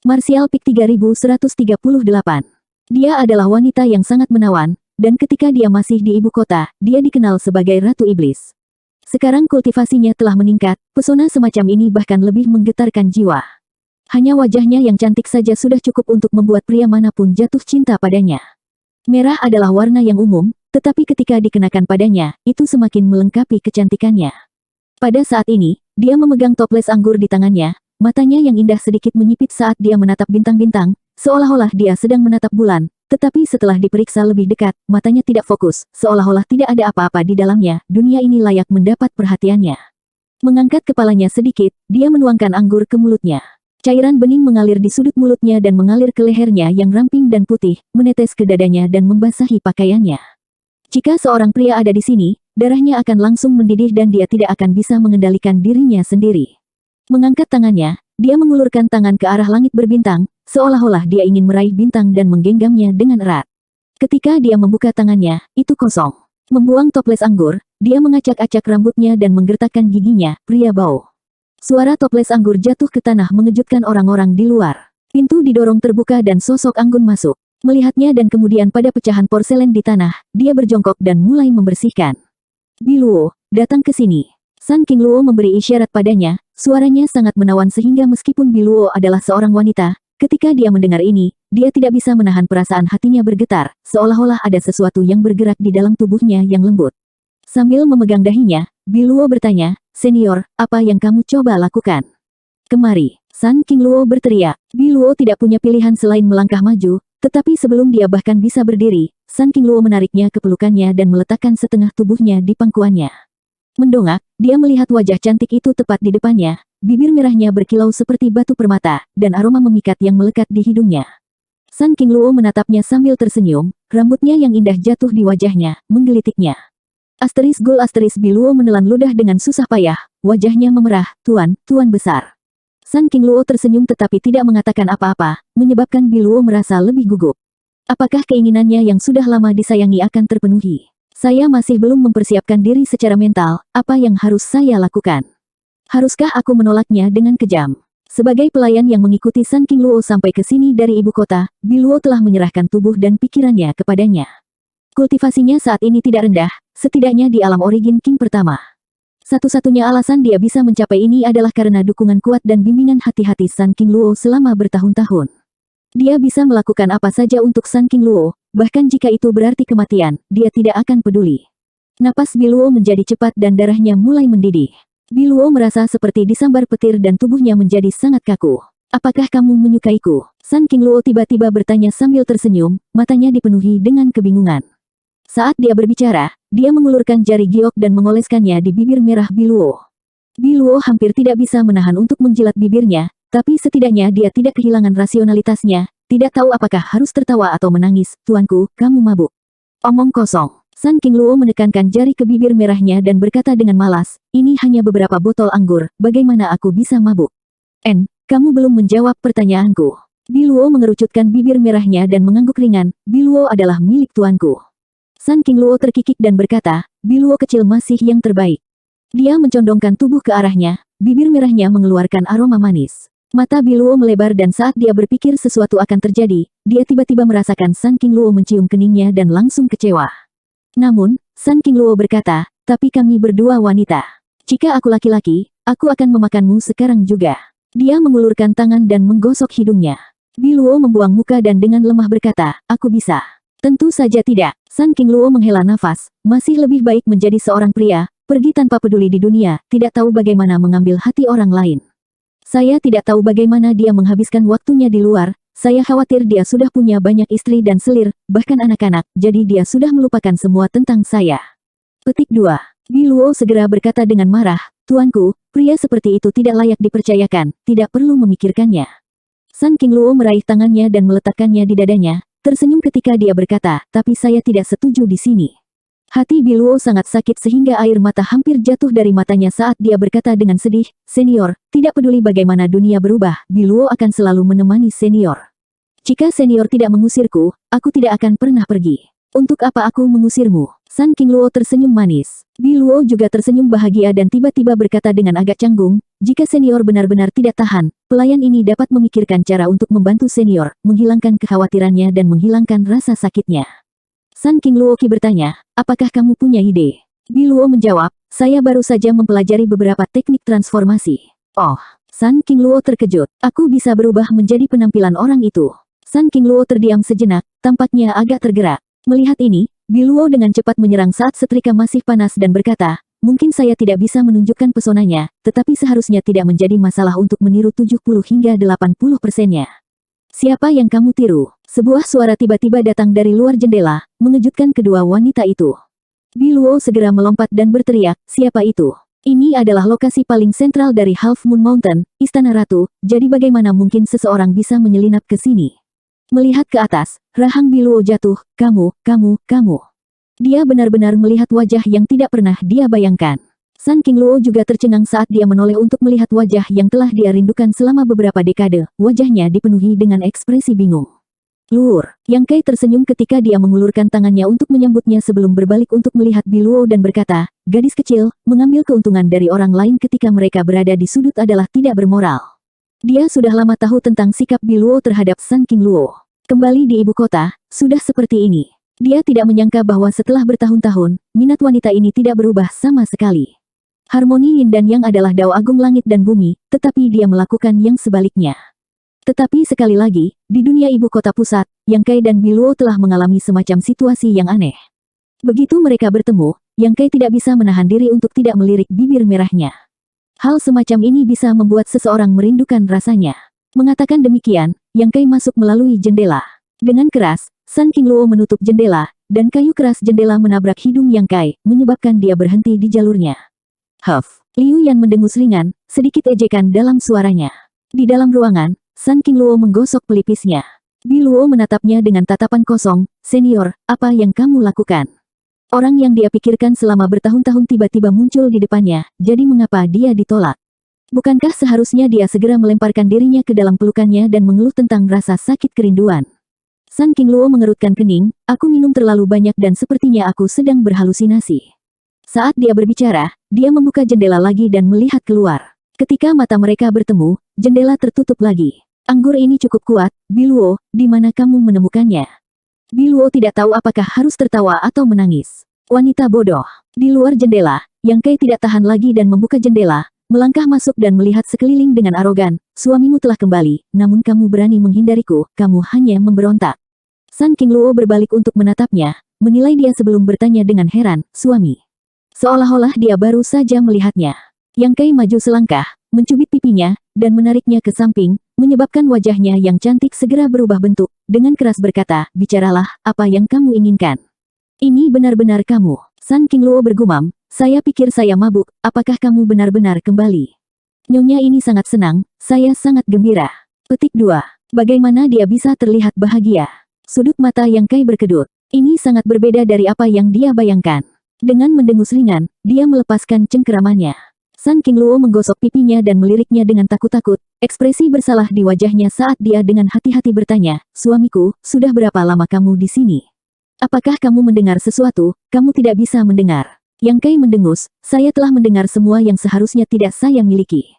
Martial Peak 3138. Dia adalah wanita yang sangat menawan, dan ketika dia masih di ibu kota, dia dikenal sebagai Ratu Iblis. Sekarang kultivasinya telah meningkat, pesona semacam ini bahkan lebih menggetarkan jiwa. Hanya wajahnya yang cantik saja sudah cukup untuk membuat pria manapun jatuh cinta padanya. Merah adalah warna yang umum, tetapi ketika dikenakan padanya, itu semakin melengkapi kecantikannya. Pada saat ini, dia memegang toples anggur di tangannya, matanya yang indah sedikit menyipit saat dia menatap bintang-bintang, seolah-olah dia sedang menatap bulan, tetapi setelah diperiksa lebih dekat, matanya tidak fokus, seolah-olah tidak ada apa-apa di dalamnya, dunia ini layak mendapat perhatiannya. Mengangkat kepalanya sedikit, dia menuangkan anggur ke mulutnya. Cairan bening mengalir di sudut mulutnya dan mengalir ke lehernya yang ramping dan putih, menetes ke dadanya dan membasahi pakaiannya. Jika seorang pria ada di sini, darahnya akan langsung mendidih dan dia tidak akan bisa mengendalikan dirinya sendiri. Mengangkat tangannya, dia mengulurkan tangan ke arah langit berbintang, seolah-olah dia ingin meraih bintang dan menggenggamnya dengan erat. Ketika dia membuka tangannya, itu kosong. Membuang toples anggur, dia mengacak-acak rambutnya dan menggertakkan giginya, pria bau. Suara toples anggur jatuh ke tanah mengejutkan orang-orang di luar. Pintu didorong terbuka dan sosok Anggun masuk. Melihatnya dan kemudian pada pecahan porselen di tanah, dia berjongkok dan mulai membersihkan. Biluo, datang ke sini. Sun King Luo memberi isyarat padanya, suaranya sangat menawan sehingga meskipun Biluo adalah seorang wanita, ketika dia mendengar ini, dia tidak bisa menahan perasaan hatinya bergetar, seolah-olah ada sesuatu yang bergerak di dalam tubuhnya yang lembut. Sambil memegang dahinya, Biluo bertanya, "Senior, apa yang kamu coba lakukan?" "Kemari," Sun King Luo berteriak. Biluo tidak punya pilihan selain melangkah maju, tetapi sebelum dia bahkan bisa berdiri, Sun King Luo menariknya ke pelukannya dan meletakkan setengah tubuhnya di pangkuannya. Mendongak, dia melihat wajah cantik itu tepat di depannya, bibir merahnya berkilau seperti batu permata, dan aroma memikat yang melekat di hidungnya. Sun King Luo menatapnya sambil tersenyum, rambutnya yang indah jatuh di wajahnya, menggelitiknya. **** Biluo menelan ludah dengan susah payah, wajahnya memerah, tuan besar. Sun King Luo tersenyum tetapi tidak mengatakan apa-apa, menyebabkan Biluo merasa lebih gugup. Apakah keinginannya yang sudah lama disayangi akan terpenuhi? Saya masih belum mempersiapkan diri secara mental, apa yang harus saya lakukan? Haruskah aku menolaknya dengan kejam? Sebagai pelayan yang mengikuti Sun King Luo sampai ke sini dari ibu kota, Biluo telah menyerahkan tubuh dan pikirannya kepadanya. Kultivasinya saat ini tidak rendah, setidaknya di alam Origin King pertama. Satu-satunya alasan dia bisa mencapai ini adalah karena dukungan kuat dan bimbingan hati-hati Sun King Luo selama bertahun-tahun. Dia bisa melakukan apa saja untuk Sun King Luo, bahkan jika itu berarti kematian, dia tidak akan peduli. Napas Biluo menjadi cepat dan darahnya mulai mendidih. Biluo merasa seperti disambar petir dan tubuhnya menjadi sangat kaku. "Apakah kamu menyukaiku?" Sun King Luo tiba-tiba bertanya sambil tersenyum, matanya dipenuhi dengan kebingungan. Saat dia berbicara, dia mengulurkan jari giok dan mengoleskannya di bibir merah Biluo. Biluo hampir tidak bisa menahan untuk menjilat bibirnya, tapi setidaknya dia tidak kehilangan rasionalitasnya, tidak tahu apakah harus tertawa atau menangis. "Tuanku, kamu mabuk." "Omong kosong." Sun King Luo menekankan jari ke bibir merahnya dan berkata dengan malas, "Ini hanya beberapa botol anggur, bagaimana aku bisa mabuk?" Kamu belum menjawab pertanyaanku." Biluo mengerucutkan bibir merahnya dan mengangguk ringan, "Biluo adalah milik tuanku." Sun King Luo terkikik dan berkata, "Biluo kecil masih yang terbaik." Dia mencondongkan tubuh ke arahnya, bibir merahnya mengeluarkan aroma manis. Mata Biluo melebar dan saat dia berpikir sesuatu akan terjadi, dia tiba-tiba merasakan Sun King Luo mencium keningnya dan langsung kecewa. Namun, Sun King Luo berkata, "Tapi kami berdua wanita. Jika aku laki-laki, aku akan memakanmu sekarang juga." Dia mengulurkan tangan dan menggosok hidungnya. Biluo membuang muka dan dengan lemah berkata, "Aku bisa." "Tentu saja tidak." Sun King Luo menghela nafas, masih lebih baik menjadi seorang pria, pergi tanpa peduli di dunia, tidak tahu bagaimana mengambil hati orang lain. Saya tidak tahu bagaimana dia menghabiskan waktunya di luar, saya khawatir dia sudah punya banyak istri dan selir, bahkan anak-anak, jadi dia sudah melupakan semua tentang saya. Petik 2. Biluo segera berkata dengan marah, "Tuanku, pria seperti itu tidak layak dipercayakan, tidak perlu memikirkannya." Sun King Luo meraih tangannya dan meletakkannya di dadanya, tersenyum ketika dia berkata, "Tapi saya tidak setuju di sini." Hati Biluo sangat sakit sehingga air mata hampir jatuh dari matanya saat dia berkata dengan sedih, "Senior, tidak peduli bagaimana dunia berubah, Biluo akan selalu menemani senior. Jika senior tidak mengusirku, aku tidak akan pernah pergi. Untuk apa aku mengusirmu?" Sun Qingluo tersenyum manis. Biluo juga tersenyum bahagia dan tiba-tiba berkata dengan agak canggung, jika senior benar-benar tidak tahan, pelayan ini dapat memikirkan cara untuk membantu senior, menghilangkan kekhawatirannya dan menghilangkan rasa sakitnya. Sun Qingluo bertanya, apakah kamu punya ide? Biluo menjawab, saya baru saja mempelajari beberapa teknik transformasi. Oh, Sun Qingluo terkejut, aku bisa berubah menjadi penampilan orang itu. Sun Qingluo terdiam sejenak, tampaknya agak tergerak. Melihat ini, Biluo dengan cepat menyerang saat setrika masih panas dan berkata, mungkin saya tidak bisa menunjukkan pesonanya, tetapi seharusnya tidak menjadi masalah untuk meniru 70 hingga 80%-nya. Siapa yang kamu tiru? Sebuah suara tiba-tiba datang dari luar jendela, mengejutkan kedua wanita itu. Biluo segera melompat dan berteriak, siapa itu? Ini adalah lokasi paling sentral dari Half Moon Mountain, Istana Ratu, jadi bagaimana mungkin seseorang bisa menyelinap ke sini? Melihat ke atas, rahang Biluo jatuh, kamu. Dia benar-benar melihat wajah yang tidak pernah dia bayangkan. Sun Qingluo juga tercengang saat dia menoleh untuk melihat wajah yang telah dia rindukan selama beberapa dekade, wajahnya dipenuhi dengan ekspresi bingung. Luur, Yang Kai tersenyum ketika dia mengulurkan tangannya untuk menyambutnya sebelum berbalik untuk melihat Biluo dan berkata, gadis kecil, mengambil keuntungan dari orang lain ketika mereka berada di sudut adalah tidak bermoral. Dia sudah lama tahu tentang sikap Biluo terhadap Sun Qingluo. Kembali di ibu kota, sudah seperti ini. Dia tidak menyangka bahwa setelah bertahun-tahun, minat wanita ini tidak berubah sama sekali. Harmoni Yin dan Yang adalah dao agung langit dan bumi, tetapi dia melakukan yang sebaliknya. Tetapi sekali lagi, di dunia ibu kota pusat, Yang Kai dan Biluo telah mengalami semacam situasi yang aneh. Begitu mereka bertemu, Yang Kai tidak bisa menahan diri untuk tidak melirik bibir merahnya. Hal semacam ini bisa membuat seseorang merindukan rasanya. Mengatakan demikian, Yang Kai masuk melalui jendela. Dengan keras, Sun Qingluo menutup jendela, dan kayu keras jendela menabrak hidung Yang Kai, menyebabkan dia berhenti di jalurnya. Huff. Liu Yan mendengus ringan, sedikit ejekan dalam suaranya. Di dalam ruangan, Sun Qingluo menggosok pelipisnya. Biluo menatapnya dengan tatapan kosong, senior, apa yang kamu lakukan? Orang yang dia pikirkan selama bertahun-tahun tiba-tiba muncul di depannya, jadi mengapa dia ditolak? Bukankah seharusnya dia segera melemparkan dirinya ke dalam pelukannya dan mengeluh tentang rasa sakit kerinduan? Sun Qingluo mengerutkan kening, aku minum terlalu banyak dan sepertinya aku sedang berhalusinasi. Saat dia berbicara, dia membuka jendela lagi dan melihat keluar. Ketika mata mereka bertemu, jendela tertutup lagi. Anggur ini cukup kuat, Biluo, di mana kamu menemukannya? Biluo tidak tahu apakah harus tertawa atau menangis. Wanita bodoh. Di luar jendela, Yang Kai tidak tahan lagi dan membuka jendela, melangkah masuk dan melihat sekeliling dengan arogan. Suamimu telah kembali, namun kamu berani menghindariku, kamu hanya memberontak. Sun Qingluo berbalik untuk menatapnya, menilai dia sebelum bertanya dengan heran, suami. Seolah-olah dia baru saja melihatnya. Yang Kai maju selangkah, mencubit pipinya, dan menariknya ke samping, menyebabkan wajahnya yang cantik segera berubah bentuk, dengan keras berkata, bicaralah, apa yang kamu inginkan. Ini benar-benar kamu. Sun Qingluo bergumam, saya pikir saya mabuk, apakah kamu benar-benar kembali? Nyonya ini sangat senang, saya sangat gembira. Petik 2. Bagaimana dia bisa terlihat bahagia? Sudut mata Yang Kai berkedut. Ini sangat berbeda dari apa yang dia bayangkan. Dengan mendengus ringan, dia melepaskan cengkeramannya. Sun Qingluo menggosok pipinya dan meliriknya dengan takut-takut, ekspresi bersalah di wajahnya saat dia dengan hati-hati bertanya, suamiku, sudah berapa lama kamu di sini? Apakah kamu mendengar sesuatu? Kamu tidak bisa mendengar. Yang Kai mendengus, saya telah mendengar semua yang seharusnya tidak saya miliki.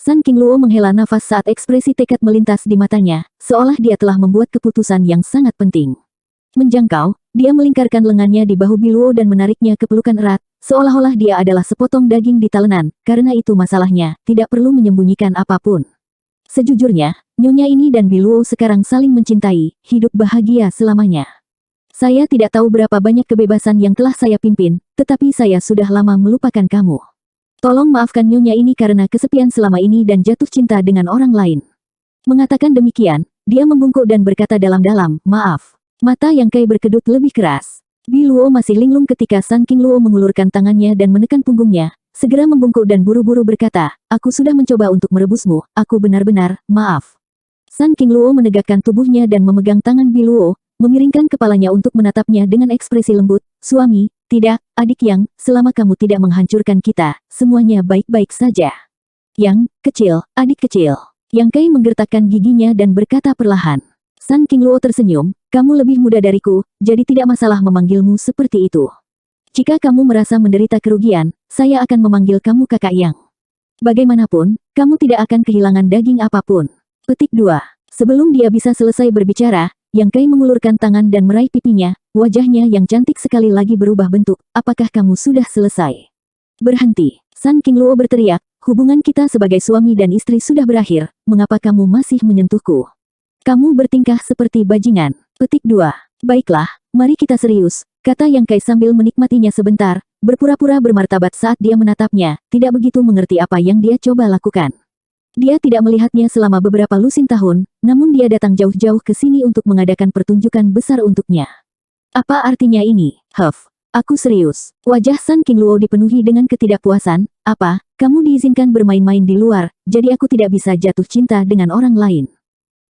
Sun Qingluo menghela nafas saat ekspresi tekad melintas di matanya, seolah dia telah membuat keputusan yang sangat penting. Menjangkau, dia melingkarkan lengannya di bahu Biluo dan menariknya ke pelukan erat, seolah-olah dia adalah sepotong daging di talenan, karena itu masalahnya, tidak perlu menyembunyikan apapun. Sejujurnya, nyonya ini dan Biluo sekarang saling mencintai, hidup bahagia selamanya. Saya tidak tahu berapa banyak kebebasan yang telah saya pimpin, tetapi saya sudah lama melupakan kamu. Tolong maafkan nyonya ini karena kesepian selama ini dan jatuh cinta dengan orang lain. Mengatakan demikian, dia membungkuk dan berkata dalam-dalam, maaf. Mata Yang Kai berkedut lebih keras. Biluo masih linglung ketika Sun Qingluo mengulurkan tangannya dan menekan punggungnya, segera membungkuk dan buru-buru berkata, aku sudah mencoba untuk merebusmu, aku benar-benar, maaf. Sun Qingluo menegakkan tubuhnya dan memegang tangan Biluo, memiringkan kepalanya untuk menatapnya dengan ekspresi lembut, suami, tidak, adik Yang, selama kamu tidak menghancurkan kita, semuanya baik-baik saja. Yang, kecil, adik kecil. Yang Kai menggertakkan giginya dan berkata perlahan. Sun Qingluo tersenyum, kamu lebih muda dariku, jadi tidak masalah memanggilmu seperti itu. Jika kamu merasa menderita kerugian, saya akan memanggil kamu kakak Yang. Bagaimanapun, kamu tidak akan kehilangan daging apapun. Petik 2. Sebelum dia bisa selesai berbicara, Yang Kai mengulurkan tangan dan meraih pipinya, wajahnya yang cantik sekali lagi berubah bentuk. Apakah kamu sudah selesai? Berhenti. Sun Qingluo berteriak, hubungan kita sebagai suami dan istri sudah berakhir, mengapa kamu masih menyentuhku? Kamu bertingkah seperti bajingan. Petik 2. Baiklah, mari kita serius, kata Yang Kai sambil menikmatinya sebentar, berpura-pura bermartabat saat dia menatapnya, tidak begitu mengerti apa yang dia coba lakukan. Dia tidak melihatnya selama beberapa lusin tahun, namun dia datang jauh-jauh ke sini untuk mengadakan pertunjukan besar untuknya. Apa artinya ini? Aku serius. Wajah Sun Qingluo dipenuhi dengan ketidakpuasan. Apa, kamu diizinkan bermain-main di luar, jadi aku tidak bisa jatuh cinta dengan orang lain.